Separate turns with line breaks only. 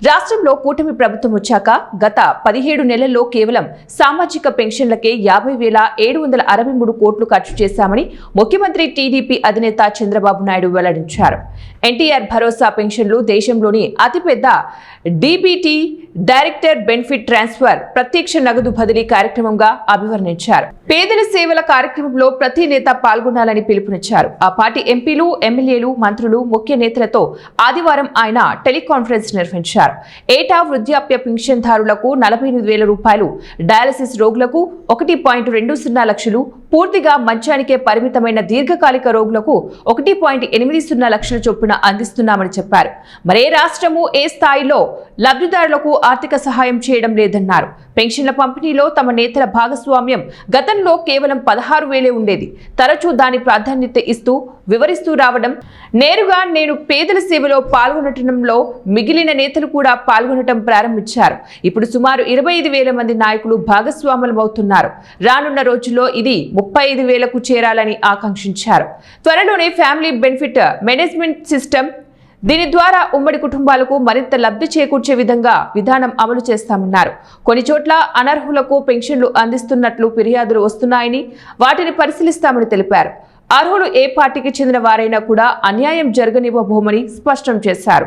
రాష్ట్రంలో కూటమి ప్రభుత్వం వచ్చాక గత 17 నెలల్లో కేవలం సామాజిక పెన్షన్లకే 50,763 కోట్లు ఖర్చు చేశామని ముఖ్యమంత్రి టీడీపీ అధినేత చంద్రబాబు నాయుడు వెల్లడించారు. ఎన్టీఆర్ భరోసా పెన్షన్లు దేశంలోని అతిపెద్ద డీబీటీ డైరెక్టర్ బెనిఫిట్ ట్రాన్స్ఫర్ ప్రత్యక్ష నగదు బదిలీ కార్యక్రమంగా అభివర్ణించారు. పేదల సేవల కార్యక్రమంలో ప్రతి నేత పాల్గొనాలని పిలుపునిచ్చారు. ఆ పార్టీ ఎంపీలు, ఎమ్మెల్యేలు, మంత్రులు, ముఖ్య నేతలతో ఆదివారం ఆయన టెలికాన్ఫరెన్స్ నిర్వహించారు. ఏటా వృద్ధాప్య పింఛన్దారులకు 48,000 రూపాయలు, డయాలసిస్ రోగులకు 1.20 లక్షలు, పూర్తిగా మంచానికే పరిమితమైన దీర్ఘకాలిక రోగులకు 1.80 లక్షల చొప్పున అందిస్తున్నామని చెప్పారు. మరే రాష్ట్రము ఏ స్థాయిలో లబ్ధిదారులకు ఆర్థిక సహాయం చేయడం లేదన్నారు. పెన్షన్ల పంపిణీలో తమ నేతల భాగస్వామ్యం గతంలో కేవలం 16,000 ఉండేది. తరచూ దాని ప్రాధాన్యత ఇస్తూ వివరిస్తూ రావడం, నేరుగా నేను పేదల సేవలో పాల్గొనటంలో మిగిలిన నేతలు కూడా పాల్గొనటం ప్రారంభించారు. ఇప్పుడు సుమారు 25,000 మంది నాయకులు భాగస్వాములమవుతున్నారు. రానున్న రోజుల్లో ఇది 35,000కు చేరాలని ఆకాంక్షించారు. త్వరలోనే ఫ్యామిలీ బెనిఫిట్ మేనేజ్మెంట్ సిస్టమ్, దీని ద్వారా ఉమ్మడి కుటుంబాలకు మరింత లబ్ధి చేకూర్చే విధంగా విధానం అమలు చేస్తామన్నారు. కొన్ని చోట్ల అనర్హులకు పెన్షన్లు అందిస్తున్నట్లు ఫిర్యాదులు వస్తున్నాయని వాటిని పరిశీలిస్తామని తెలిపారు. అర్హులు ఏ పార్టీకి చెందిన వారైనా కూడా అన్యాయం జరగనివ్వబోమని స్పష్టం చేశారు.